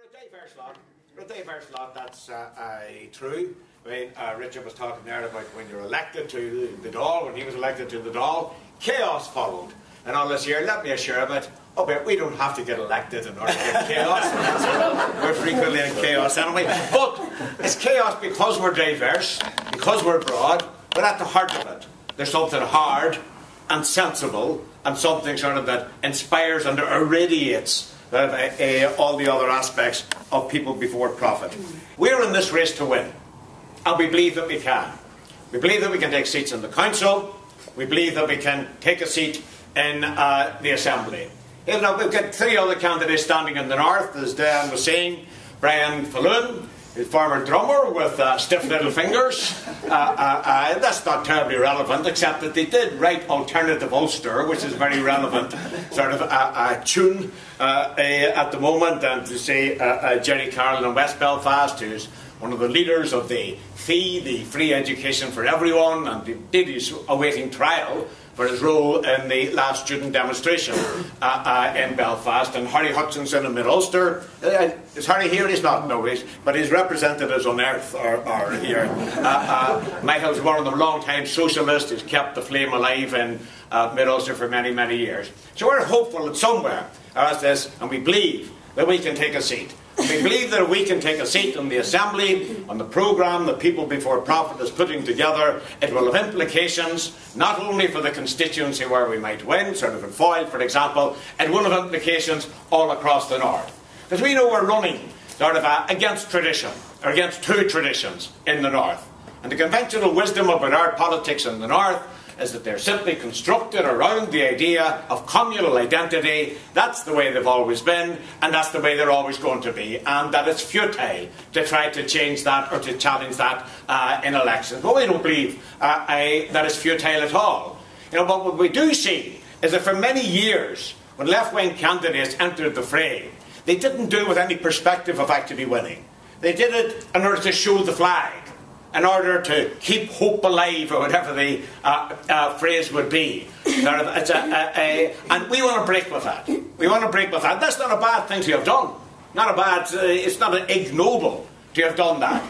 For a diverse lot, that's true. I mean, Richard was talking there about when you're elected to the Dáil, when he was elected to the Dáil, chaos followed. And all this year, let me assure him it, but we don't have to get elected in order to get chaos. We're frequently in chaos anyway. But it's chaos because we're diverse, because we're broad, but at the heart of it, there's something hard and sensible and something sort of that inspires and irradiates all the other aspects of people before profit. We're in this race to win, and we believe that we can. We believe that we can take seats in the council. We believe that we can take a seat in the assembly. We've got three other candidates standing in the north, as Dan was saying. Brian Falloon, a former drummer with stiff little fingers. That's not terribly relevant, except that they did write Alternative Ulster, which is a very relevant sort of tune at the moment. And to say Jerry Carroll in West Belfast, who's one of the leaders of the FEE, the Free Education for Everyone, and indeed he's awaiting trial for his role in the last student demonstration in Belfast. And Harry Hutchinson in Mid-Ulster. Is Harry here? He's not. No, but he's represented as Unearth or here. Michael's one of them, long-time socialist who's kept the flame alive in Mid-Ulster for many, many years. So we're hopeful that somewhere, as this, and we believe that we can take a seat. We believe that we can take a seat in the Assembly, on the programme that People Before Profit is putting together. It will have implications not only for the constituency where we might win, sort of in Foyle, for example, it will have implications all across the north. Because we know we're running sort of against tradition, or against two traditions in the north. And the conventional wisdom about our politics in the north is that they're simply constructed around the idea of communal identity. That's the way they've always been, and that's the way they're always going to be, and that it's futile to try to change that or to challenge that in elections. But we don't believe that it's futile at all. But what we do see is that for many years, when left-wing candidates entered the fray, they didn't do it with any perspective of actually winning. They did it in order to show the flag, in order to keep hope alive, or whatever the phrase would be. And we want to break with that. We want to break with that. That's not a bad thing to have done. It's not an ignoble to have done that.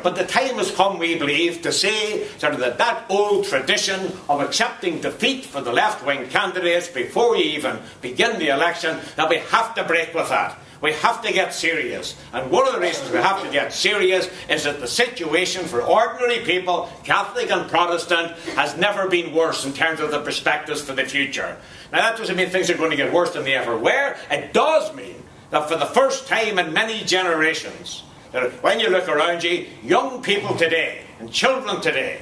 But the time has come, we believe, to say that old tradition of accepting defeat for the left-wing candidates before you even begin the election, that we have to break with that. We have to get serious. And one of the reasons we have to get serious is that the situation for ordinary people, Catholic and Protestant, has never been worse in terms of the perspectives for the future. Now that doesn't mean things are going to get worse than they ever were. It does mean that for the first time in many generations, that when you look around you, young people today and children today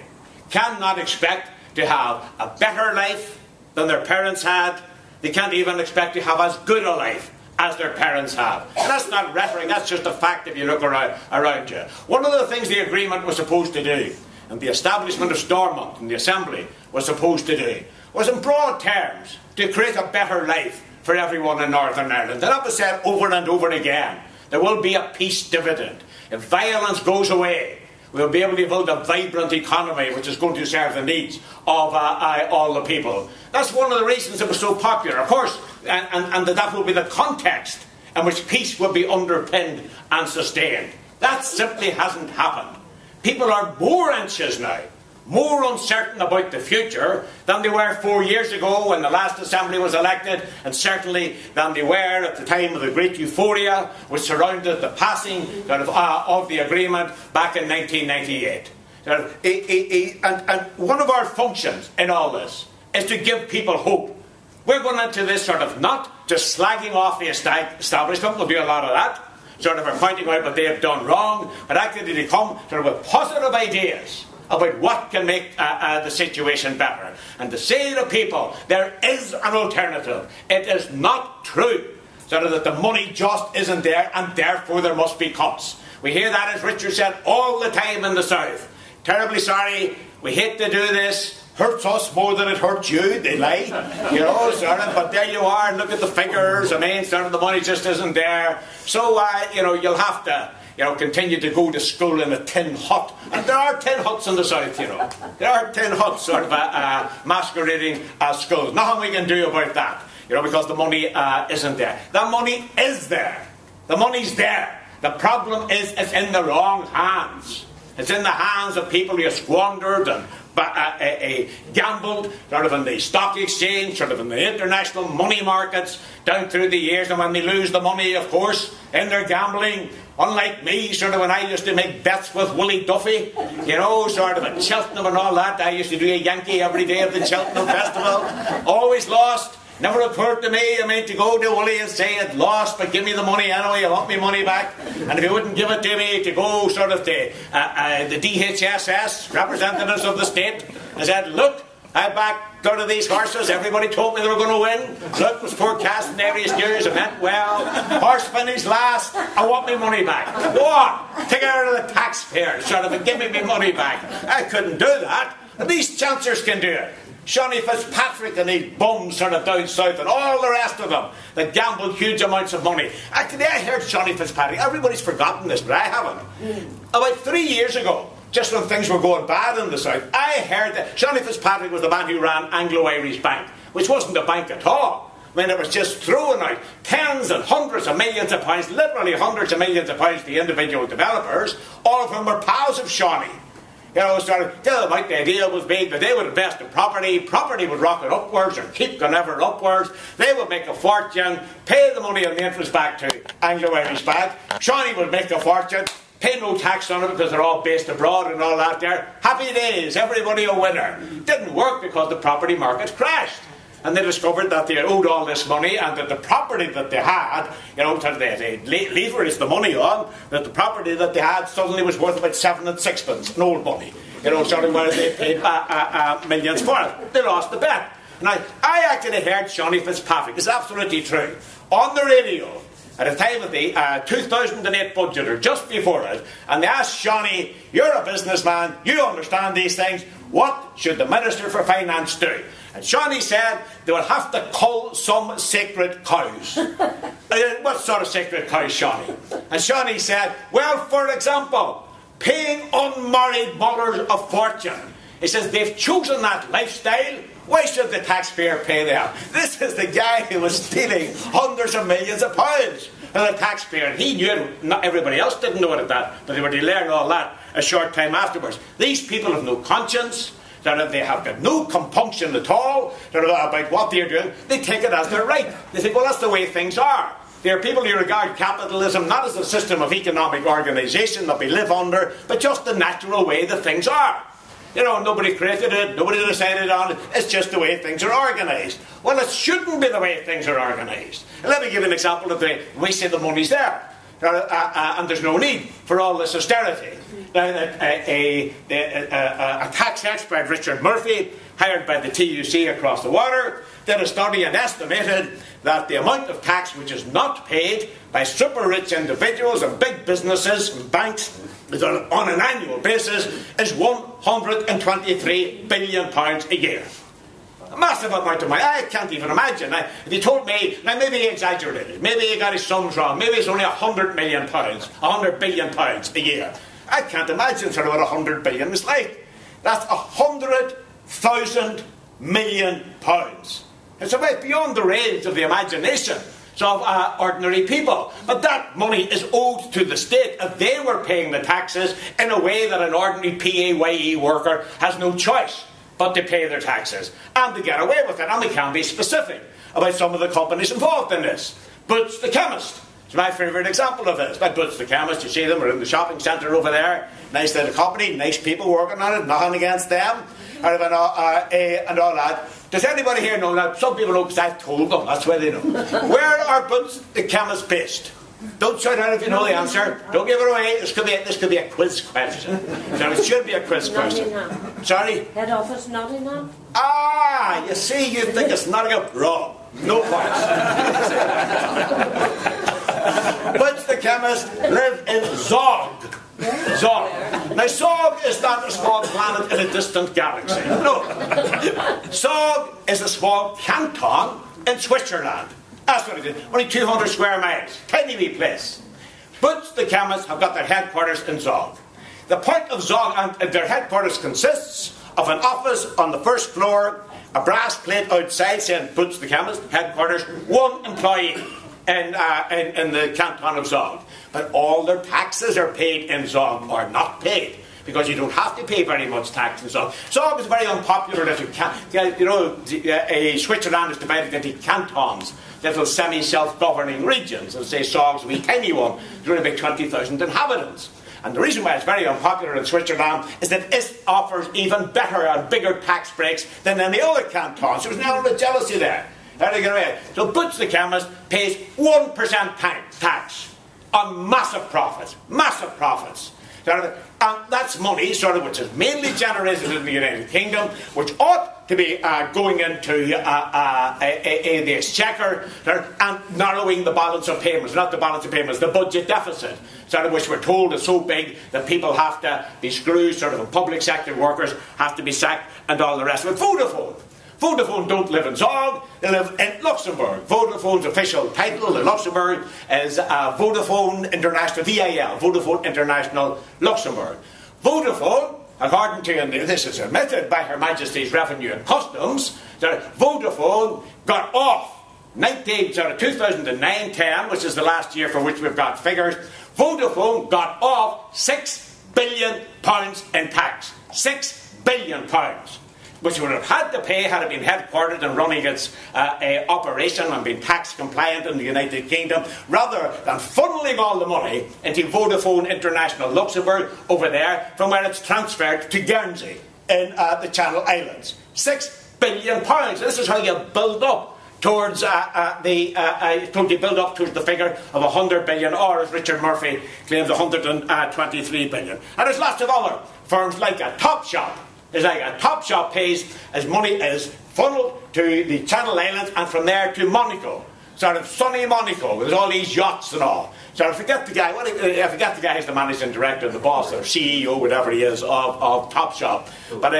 cannot expect to have a better life than their parents had. They can't even expect to have as good a life as their parents have. And that's not rhetoric, that's just a fact if you look around you. One of the things the agreement was supposed to do, and the establishment of Stormont and the Assembly was supposed to do, was in broad terms to create a better life for everyone in Northern Ireland. And that was said over and over again. There will be a peace dividend. If violence goes away, we'll be able to build a vibrant economy which is going to serve the needs of all the people. That's one of the reasons it was so popular, of course, and that will be the context in which peace will be underpinned and sustained. That simply hasn't happened. People are more anxious now, more uncertain about the future than they were 4 years ago when the last Assembly was elected, and certainly than they were at the time of the great euphoria which surrounded the passing of the agreement back in 1998. And one of our functions in all this is to give people hope. We're going into this not just slagging off the establishment, we'll do a lot of that, pointing out what they have done wrong, but actually to come with positive ideas about what can make the situation better. And to say to people, there is an alternative. It is not true that the money just isn't there and therefore there must be cuts. We hear that, as Richard said, all the time in the South. Terribly sorry, we hate to do this. Hurts us more than it hurts you, they lie. But there you are, and look at the figures. I mean, the money just isn't there. So, you'll have to continue to go to school in a tin hut. And there are tin huts in the South, There are tin huts masquerading as schools. Nothing we can do about that, because the money isn't there. That money is there. The money's there. The problem is it's in the wrong hands. It's in the hands of people who have squandered and gambled, sort of in the stock exchange, sort of in the international money markets, down through the years. And when they lose the money, of course, in their gambling, unlike me, sort of when I used to make bets with Willie Duffy, you know, sort of at Cheltenham and all that. I used to do a Yankee every day at the Cheltenham Festival. Always lost. Never occurred to me, to go to Willie and say I'd lost, but give me the money anyway, I want my money back. And if he wouldn't give it to me, to go sort of to the DHSS, representatives of the state, and said, look, I backed out of these horses, everybody told me they were going to win. Look, was forecast in various years, it meant, well, horse finish last, I want my money back. Go on, take it out of the taxpayer, sort of, and give me my money back. I couldn't do that. These chancers can do it. Shawnee Fitzpatrick and these bums sort of down south and all the rest of them that gambled huge amounts of money. Actually, I heard Shawnee Fitzpatrick. Everybody's forgotten this, but I haven't. About 3 years ago, just when things were going bad in the south, I heard that Shawnee Fitzpatrick was the man who ran Anglo-Irish Bank, which wasn't a bank at all. It was just throwing out tens and hundreds of millions of pounds, literally hundreds of millions of pounds to individual developers. All of them were pals of Shawnee. You know, started telling them out the idea was made that they would invest in property, property would rocket upwards or keep going ever upwards, they would make a fortune, pay the money and the interest back to Anglo-Irish Bank, Shawnee would make a fortune, pay no tax on it because they're all based abroad and all that there. Happy days, everybody a winner. Didn't work because the property market crashed. And they discovered that they owed all this money and that the property that they had, you know, they leveraged the money on, that the property that they had suddenly was worth about 7 and 6pence in old money. You know, sort of where they paid millions for it. They lost the bet. Now, I actually heard Shawnee Fitzpatrick, it's absolutely true, on the radio at the time of the 2008 budget, or just before it, and they asked Shawnee, you're a businessman, you understand these things, what should the Minister for Finance do? And Shawnee said they would have to cull some sacred cows. What sort of sacred cows, Shawnee? And Shawnee said, well, for example, paying unmarried mothers a fortune. He says they've chosen that lifestyle. Why should the taxpayer pay them? This is the guy who was stealing hundreds of millions of pounds. And the taxpayer, and he knew it, not everybody else didn't know it at that, but they were to learn all that a short time afterwards. These people have no conscience. That they have got no compunction at all about what they're doing. They take it as their right. They think, well, that's the way things are. There are people who regard capitalism not as a system of economic organisation that we live under, but just the natural way that things are. You know, nobody created it, nobody decided on it, it's just the way things are organised. Well, it shouldn't be the way things are organised. And let me give you an example of the way we say the money's there. And there's no need for all this austerity. Now, a tax expert, Richard Murphy, hired by the TUC across the water, did a study and estimated that the amount of tax which is not paid by super rich individuals and big businesses and banks on an annual basis is £123 billion a year. A massive amount of money. I can't even imagine. If you told me, now maybe he exaggerated, maybe he got his sums wrong, maybe it's only £100 million, £100 billion a year. I can't imagine sort of what £100 billion is like. That's £100,000 million. It's about beyond the range of the imagination of ordinary people. But that money is owed to the state, and they were paying the taxes in a way that an ordinary PAYE worker has no choice but to pay their taxes. And to get away with it. And we can be specific about some of the companies involved in this. Boots the Chemist. It's my favourite example of this. Like Boots the Chemist, you see them, we're in the shopping centre over there. Nice little company, nice people working on it, nothing against them. And all that. Does anybody here know that? Some people know because I've told them, that's why they know. Where are Boots the Chemist based? Don't shout out if you know the answer. Don't give it away. This could be a quiz question. So it should be a quiz question. Nottingham. Sorry? Head office Nottingham. Ah, you see, you think it's Nottingham. Wrong. No points. Boots the Chemist live in Zog. Zog. Now, Zog is not a small planet in a distant galaxy. No. Zog is a small canton in Switzerland. That's what it is. Only 200 square miles. Tiny wee place. Boots the Chemists have got their headquarters in Zog. The point of Zog, and their headquarters consists of an office on the first floor, a brass plate outside saying Boots the Chemist, headquarters, one employee. in the canton of Zog. But all their taxes are paid in Zog, or not paid, because you don't have to pay very much tax in Zog. Zog is very unpopular if you can't. You know, Switzerland is divided into cantons, little semi-self-governing regions. And say Zog's a wee tiny one, there's only about 20,000 inhabitants. And the reason why it's very unpopular in Switzerland is that it offers even better and bigger tax breaks than any other canton. So there's an element of jealousy there. How do you get away? So Butch the chemist pays 1% tax on massive profits. Massive profits. And that's money, sort of, which is mainly generated in the United Kingdom, which ought to be going into the exchequer and narrowing the balance of payments, not the balance of payments, the budget deficit, sort of, which we're told is so big that people have to be screwed, sort of, and public sector workers have to be sacked and all the rest of it. Vodafone don't live in Zog, they live in Luxembourg. Vodafone's official title in Luxembourg is Vodafone International, VIL, Vodafone International Luxembourg. Vodafone, according to, and this is admitted by Her Majesty's Revenue and Customs, that Vodafone got off 2009-10, which is the last year for which we've got figures. Vodafone got off £6 billion in tax. £6 billion. Which would have had to pay had it been headquartered and running its operation and been tax compliant in the United Kingdom, rather than funneling all the money into Vodafone International Luxembourg over there, from where it's transferred to Guernsey in the Channel Islands. £6 billion. This is how you build up towards the figure of 100 billion, or as Richard Murphy claims, 123 billion. And there's lots of other firms like a Topshop. It's like a Topshop pays as money is funneled to the Channel Islands and from there to Monaco. Sort of sunny Monaco, with all these yachts and all. So I forget the guy, I forget the guy who's the managing director, the boss, or CEO, whatever he is, of Topshop. But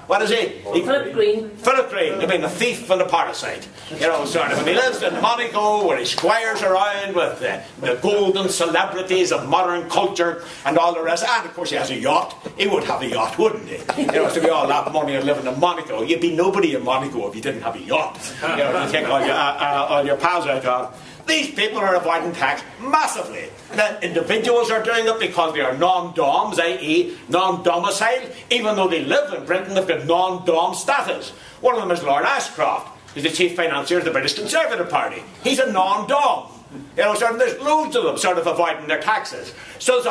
what is he? Philip Green. Philip Green, I mean, the thief and the parasite. You know, sort of. And he lives in Monaco, where he squires around with the golden celebrities of modern culture and all the rest. And of course he has a yacht. He would have a yacht, wouldn't he? You know, so we all have money and living in Monaco. You'd be nobody in Monaco if you didn't have a yacht. You know, you take all your pals out of. These people are avoiding tax massively. Now, individuals are doing it because they are non-doms, i.e. non-domiciled. Even though they live in Britain, they've got non-dom status. One of them is Lord Ashcroft, who's the chief financier of the British Conservative Party. He's a non-dom. You know, so there's loads of them sort of avoiding their taxes. So there's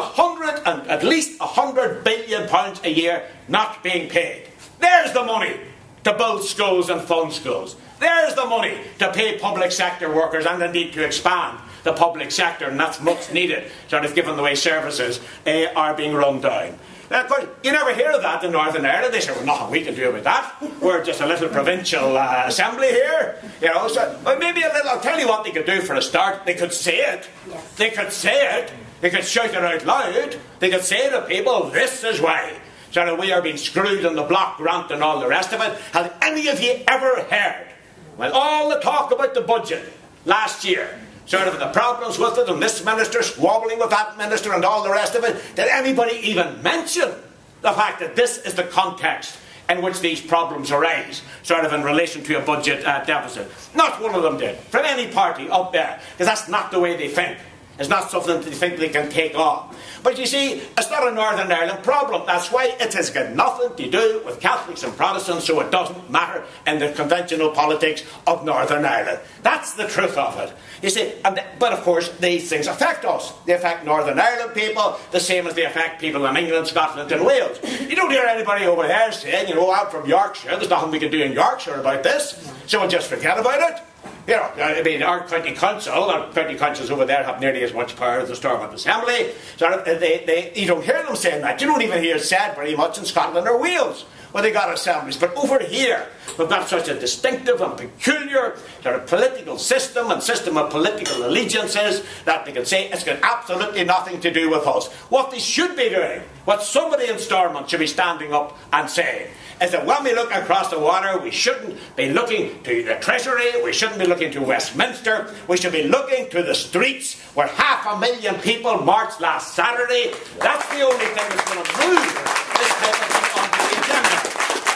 at least £100 billion a year not being paid. There's the money to build schools and fund schools. There's the money to pay public sector workers and indeed to expand the public sector, and that's much needed, sort of, given the way services are being run down. Of course, you never hear of that in Northern Ireland. They say, well, nothing we can do about that. We're just a little provincial assembly here. You know, so well, maybe a little. I'll tell you what they could do for a start. They could say it. Yes. They could say it. They could shout it out loud. They could say to people, this is why. So that we are being screwed in the block grant and all the rest of it. Have any of you ever heard, well, all the talk about the budget last year, sort of the problems with it, and this minister squabbling with that minister and all the rest of it, did anybody even mention the fact that this is the context in which these problems arise, sort of in relation to a budget deficit? Not one of them did, from any party up there, because that's not the way they think. It's not something they think they can take on. But you see, it's not a Northern Ireland problem. That's why it has got nothing to do with Catholics and Protestants, so it doesn't matter in the conventional politics of Northern Ireland. That's the truth of it. You see, but of course, these things affect us. They affect Northern Ireland people the same as they affect people in England, Scotland and Wales. You don't hear anybody over there saying, you know, I'm from Yorkshire, there's nothing we can do in Yorkshire about this, so we'll just forget about it. You know, I mean, our county councils over there have nearly as much power as the Stormont Assembly. So you don't hear them saying that. You don't even hear it said very much in Scotland or Wales, where they got assemblies. But over here, we've got such a distinctive and peculiar sort of political system and system of political allegiances that they can say it's got absolutely nothing to do with us. What they should be doing, what somebody in Stormont should be standing up and saying, is that when we look across the water, we shouldn't be looking to the Treasury, we shouldn't be looking to Westminster, we should be looking to the streets where 500,000 people marched last Saturday. That's the only thing that's going to move this type of thing onto the agenda.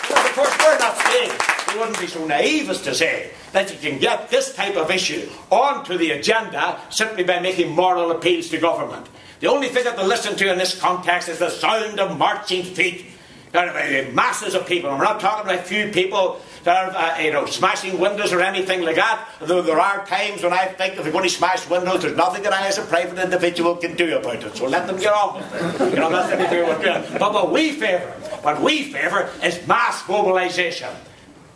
Because of course we're not saying we wouldn't wouldn't be so naive as to say that you can get this type of issue onto the agenda simply by making moral appeals to government. The only thing that they listen to in this context is the sound of marching feet. Masses of people, and we're not talking about a few people that are smashing windows or anything like that, though there are times when I think if they're going to smash windows, there's nothing that I as a private individual can do about it, so let them get on with it. Nothing to do with it. But what we favour is mass mobilisation.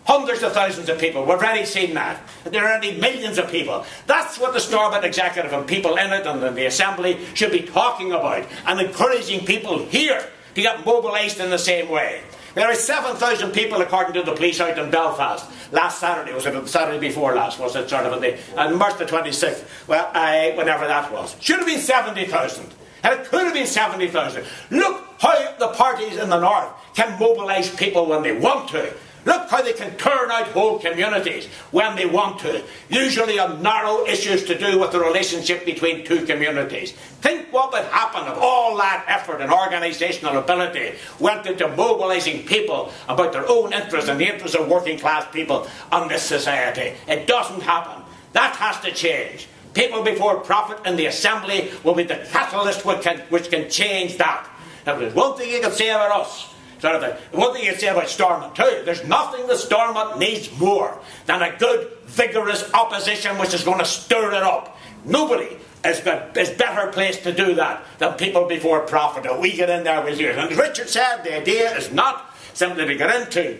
Hundreds of thousands of people, we've already seen that. There are already millions of people. That's what the Stormont Executive and people in it and in the Assembly should be talking about, and encouraging people here to get mobilised in the same way. There are 7,000 people, according to the police, out in Belfast last Saturday. Was it the Saturday before last? Was it sort of on March the 26th? Well, whenever that was. Should have been 70,000. And it could have been 70,000. Look how the parties in the north can mobilise people when they want to. Look how they can turn out whole communities when they want to, usually on narrow issues to do with the relationship between two communities. Think what would happen if all that effort and organisational ability went into mobilising people about their own interests and the interests of working class people on this society. It doesn't happen. That has to change. People before profit in the Assembly will be the catalyst which can change that. Now, there's one thing you can say about us. One thing you can say about Stormont too, there's nothing that Stormont needs more than a good, vigorous opposition which is going to stir it up. Nobody is better placed to do that than people before profit. If we get in there, we'll do it. And as Richard said, the idea is not simply to get into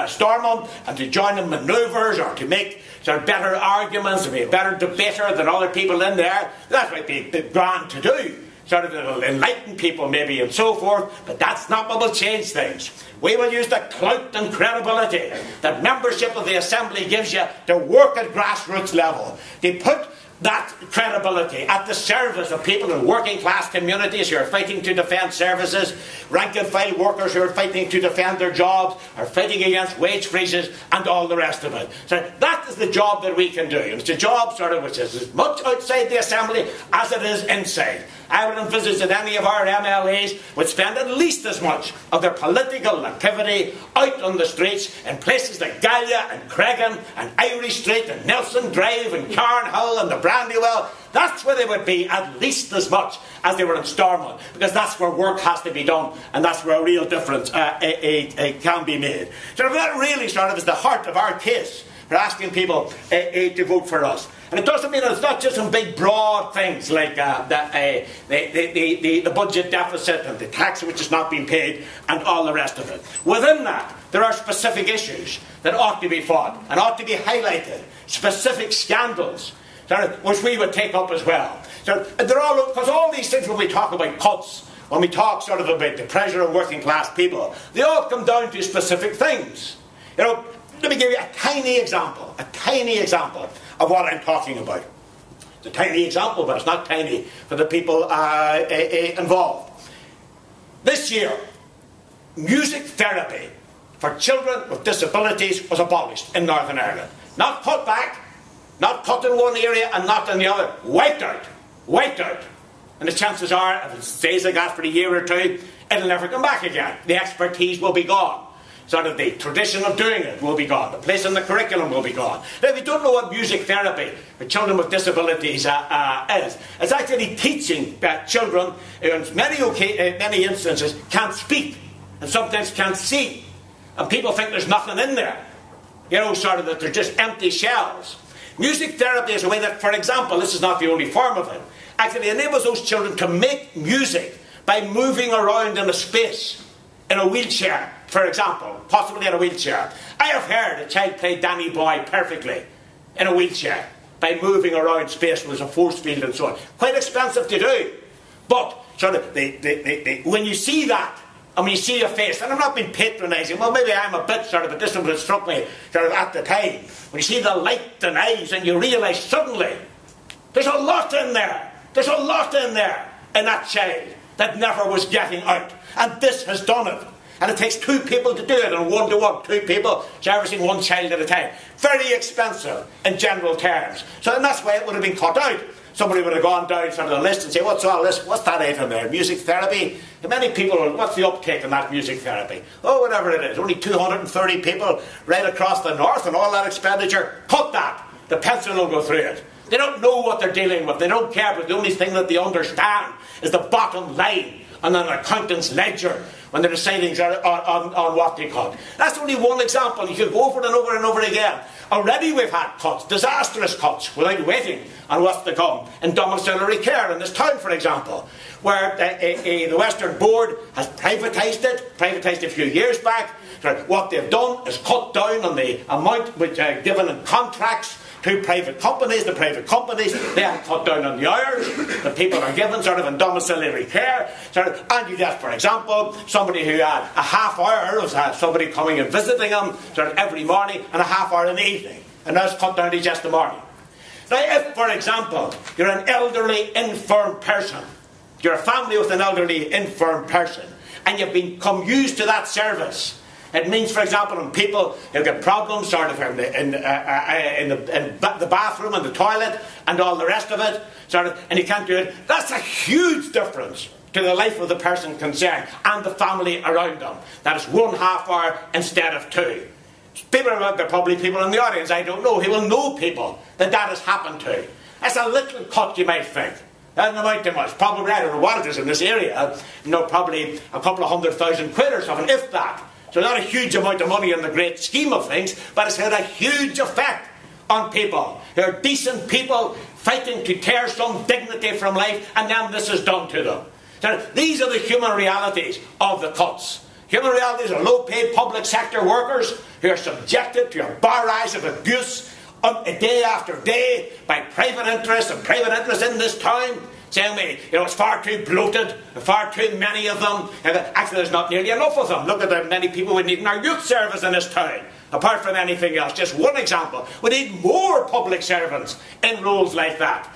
Stormont and to join in manoeuvres or to make better arguments, to be a better debater than other people in there. That might be grand to do. It'll enlighten people maybe and so forth, but that's not what will change things. We will use the clout and credibility that membership of the Assembly gives you to work at grassroots level, to put that credibility at the service of people in working class communities who are fighting to defend services, rank and file workers who are fighting to defend their jobs, are fighting against wage freezes and all the rest of it. So that is the job that we can do. And it's a job which is as much outside the Assembly as it is inside. I would envisage that any of our MLAs would spend at least as much of their political activity out on the streets in places like Gallia and Cregan and Irish Street and Nelson Drive and Carnhill and the Brandywell. That's where they would be at least as much as they were in Stormont, because that's where work has to be done and that's where a real difference can be made. So that really is the heart of our case for asking people to vote for us. And it doesn't mean that it's not just some big broad things like the budget deficit and the tax which is not being paid and all the rest of it. Within that, there are specific issues that ought to be fought and ought to be highlighted, specific scandals which we would take up as well. So because all these things, when we talk about cuts, when we talk about the pressure of working class people, they all come down to specific things. Let me give you a tiny example of what I'm talking about. It's a tiny example, but it's not tiny for the people involved. This year, music therapy for children with disabilities was abolished in Northern Ireland. Not put back, not cut in one area and not in the other. Wiped out. And the chances are, if it stays like that for a year or two, it'll never come back again. The expertise will be gone. The tradition of doing it will be gone. The place in the curriculum will be gone. Now, if you don't know what music therapy for children with disabilities is, it's actually teaching children who in many instances can't speak and sometimes can't see. And people think there's nothing in there. That they're just empty shells. Music therapy is a way that, for example, this is not the only form of it, actually enables those children to make music by moving around in a space, in a wheelchair, for example, possibly in a wheelchair. I have heard a child play Danny Boy perfectly in a wheelchair by moving around space with a force field and so on. Quite expensive to do. But when you see that, and when you see a face, and I'm not being patronising, well, maybe I'm a bit but this one struck me at the time. When you see the light and eyes and you realise suddenly there's a lot in there. There's a lot in there in that child that never was getting out. And this has done it. And it takes two people to do it, and one-to-one, two people servicing one child at a time. Very expensive in general terms. So and that's why it would have been cut out. somebody would have gone down sort of the list and say, what's all this? What's that item there? Music therapy? Many people, what's the uptake in that music therapy? Oh, whatever it is. Only 230 people right across the north and all that expenditure. Cut that. The pencil will go through it. They don't know what they're dealing with. They don't care, but the only thing that they understand is the bottom line on an accountant's ledger when they're deciding on what they cut. That's only one example. You could go over it and over and over again. Already we've had cuts, disastrous cuts, without waiting on what's to come in domiciliary care in this town, for example, where the Western Board has privatised a few years back. What they've done is cut down on the amount which given in contracts to private companies. The private companies, they have cut down on the hours that people are given sort of in domiciliary care. And you get, for example, somebody who had a half hour of somebody coming and visiting them sort of every morning and a half hour in the evening. And that's cut down to just the morning. Now, if, for example, you're an elderly, infirm person, you're a family with an elderly, infirm person, and you've become used to that service, it means, for example, in people who get problems sort of in the bathroom and the toilet and all the rest of it, sort of, and you can't do it, that's a huge difference to the life of the person concerned and the family around them. That is 1 half hour instead of 2. There are probably people in the audience, I don't know, who will know people that has happened to. That's a little cut, you might think. Doesn't amount to much. Probably, I don't know what it is in this area, probably a couple of 100,000 quid or something, if that. So not a huge amount of money in the great scheme of things, but it's had a huge effect on people. They're decent people fighting to tear some dignity from life, and then this is done to them. So these are the human realities of the cuts. Human realities are low-paid public sector workers who are subjected to a barrage of abuse day after day by private interests and private interests in this town, saying me, it's far too bloated, far too many of them, and actually there's not nearly enough of them. Look at the many people we need in our youth service in this town, apart from anything else. Just one example. We need more public servants in roles like that.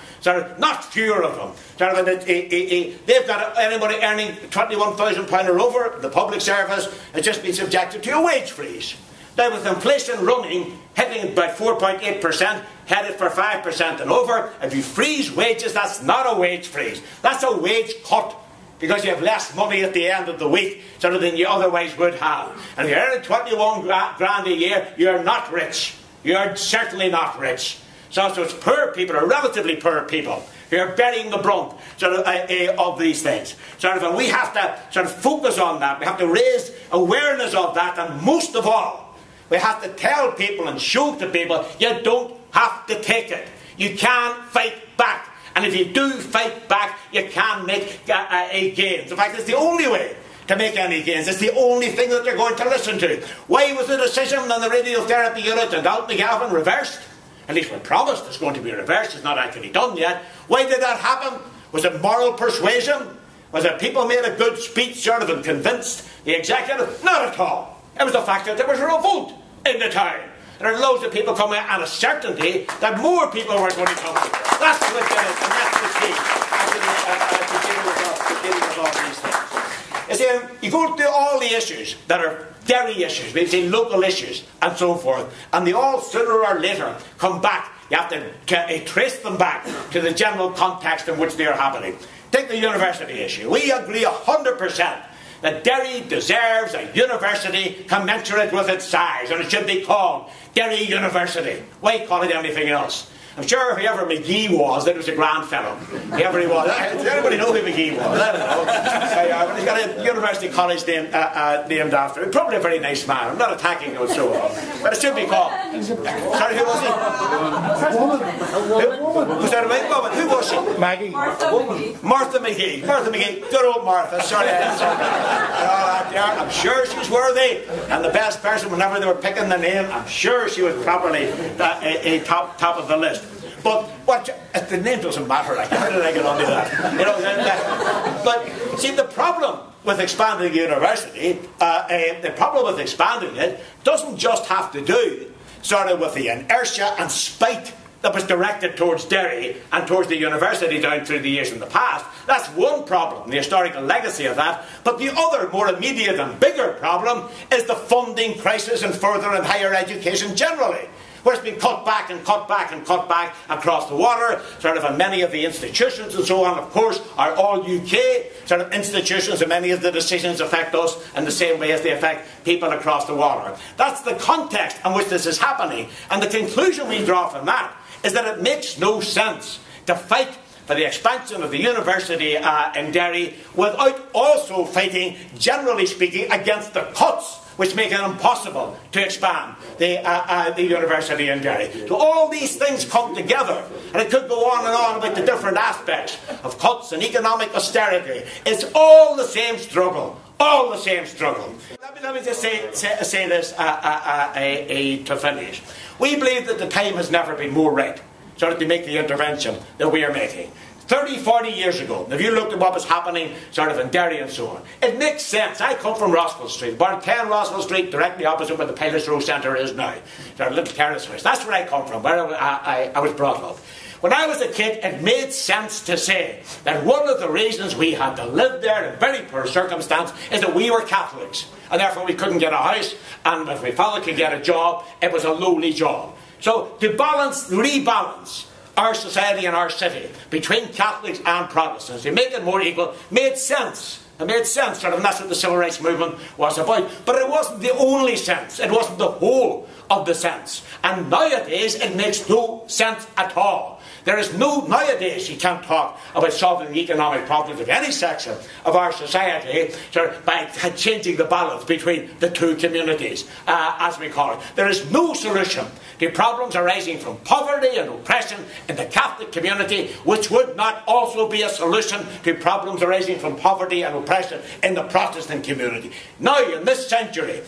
Not fewer of them. They've got anybody earning £21,000 or over, the public service has just been subjected to a wage freeze. Now, with inflation running, hitting about 4.8%, headed for 5% and over, if you freeze wages, that's not a wage freeze. That's a wage cut, because you have less money at the end of the week than you otherwise would have. And if you're earning 21 grand a year, you're not rich. You're certainly not rich. So it's poor people, or relatively poor people, who are bearing the brunt of these things. And we have to focus on that. We have to raise awareness of that, and most of all, we have to tell people and show to people, you don't have to take it. You can fight back. And if you do fight back, you can make gains. In fact, it's the only way to make any gains. It's the only thing that they're going to listen to. Why was the decision on the radiotherapy unit in Dalton reversed? At least we're promised it's going to be reversed. It's not actually done yet. Why did that happen? Was it moral persuasion? Was it people made a good speech and convinced the executive? Not at all. It was the fact that there was a revolt in the town. There are loads of people coming and a certainty that more people were going to come. That's what it is, and that's the key to dealing with all these things. You see, you go to all the issues that are Derry issues, we've seen local issues and so forth, and they all sooner or later come back. You have to trace them back to the general context in which they are happening. Take the university issue. We agree 100% that Derry deserves a university commensurate with its size, and it should be called Derry University. Why call it anything else? I'm sure whoever McGee was, that was a grand fellow. Whoever he was. Does anybody know who McGee was? I don't know. He's got a university college named after him. Probably a very nice man. I'm not attacking him and so on. But it should be called. Sorry, who was he? Was that a right woman? Who was she? Maggie. Martha McGee. Martha McGee. Good old Martha. Sorry, I'm sure she's worthy. And the best person, whenever they were picking the name, I'm sure she was probably a top of the list. But the name doesn't matter. How did I get onto that? But see, the problem with expanding the university, the problem with expanding it doesn't just have to do with the inertia and spite that was directed towards Derry and towards the university down through the years in the past. That's one problem, the historical legacy of that. But the other, more immediate and bigger problem is the funding crisis in further and higher education generally, where it's been cut back and cut back and cut back across the water, sort of, and many of the institutions and so on, of course, are all UK sort of institutions, and many of the decisions affect us in the same way as they affect people across the water. That's the context in which this is happening, and the conclusion we draw from that is that it makes no sense to fight for the expansion of the university in Derry without also fighting, generally speaking, against the cuts which make it impossible to expand the university in Derry. So all these things come together, and it could go on and on about the different aspects of cuts and economic austerity. It's all the same struggle. All the same struggle. Let me just say this to finish. We believe that the time has never been more right sort of to make the intervention that we are making. 30, 40 years ago, if you looked at what was happening sort of in Derry and so on, it makes sense. I come from Rossville Street, about 10 Rossville Street, directly opposite where the Pilots Row Centre is now. Sort of little terrace house. That's where I come from, where I was brought up. When I was a kid, it made sense to say that one of the reasons we had to live there in very poor circumstance is that we were Catholics, and therefore we couldn't get a house, and if my father could get a job, it was a lowly job. So to rebalance our society and our city between Catholics and Protestants, to make it more equal, made sense. It made sense, sort of, and that's what the Civil Rights Movement was about. But it wasn't the only sense. It wasn't the whole of the sense. And nowadays, it makes no sense at all. Nowadays, you can't talk about solving the economic problems of any section of our society by changing the balance between the two communities, as we call it. There is no solution to problems arising from poverty and oppression in the Catholic community, which would not also be a solution to problems arising from poverty and oppression in the Protestant community. Now, in this century,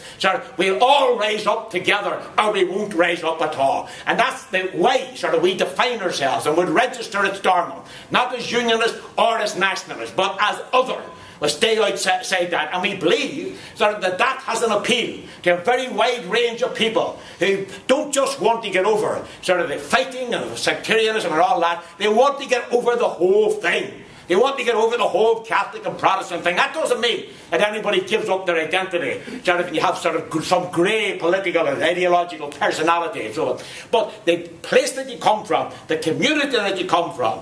we'll all rise up together, or we won't rise up at all. And that's the way we define ourselves and would register at Stormont, not as unionists or as nationalists, but as other. We'll stay outside that, and we believe that has an appeal to a very wide range of people who don't just want to get over the fighting and the sectarianism and all that. They want to get over the whole thing. They want to get over the whole Catholic and Protestant thing. That doesn't mean that anybody gives up their identity. You have some grey political and ideological personality and so on. But the place that you come from, the community that you come from,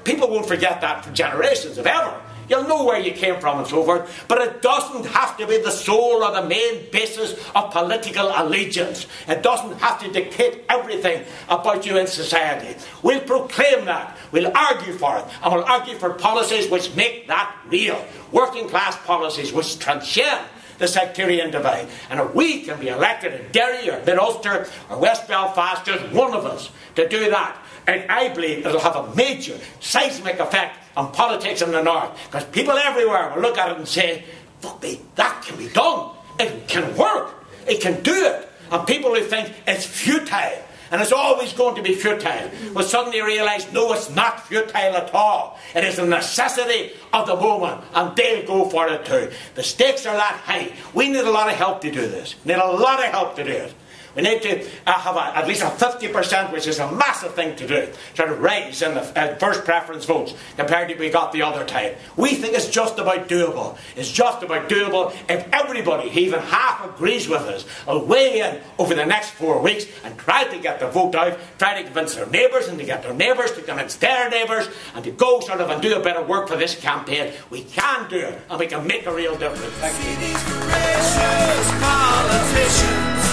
people won't forget that for generations, if ever. You'll know where you came from and so forth, but it doesn't have to be the sole or the main basis of political allegiance. It doesn't have to dictate everything about you in society. We'll proclaim that, we'll argue for it, and we'll argue for policies which make that real. Working class policies which transcend the sectarian divide. And if we can be elected in Derry or Mid-Ulster or West Belfast, just one of us, to do that, and I believe it'll have a major seismic effect on politics in the North, because people everywhere will look at it and say, fuck me, that can be done. It can work. It can do it. And people who think it's futile, and it's always going to be futile, will suddenly realise, no, it's not futile at all. It is a necessity of the moment, and they'll go for it too. The stakes are that high. We need a lot of help to do this. We need a lot of help to do it. We need to have at least a 50%, which is a massive thing to do, raise in the first preference votes compared to what we got the other time. We think it's just about doable. It's just about doable if everybody, even half, agrees with us, will weigh in over the next 4 weeks and try to get the vote out, try to convince their neighbours and to get their neighbours to convince their neighbours and to go and do a bit of work for this campaign. We can do it, and we can make a real difference. Thank you. These voracious politicians,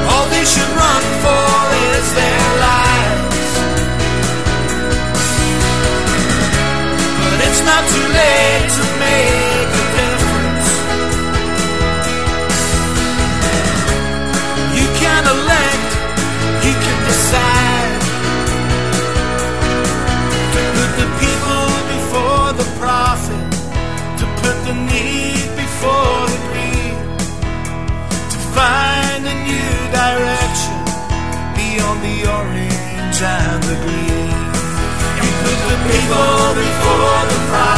all they should run for is their lives. But it's not too late to make a difference. You can elect, you can decide to put the people before the profit, to put the need before the greed, to find a new direction beyond the orange and the green. You put the people before the prize.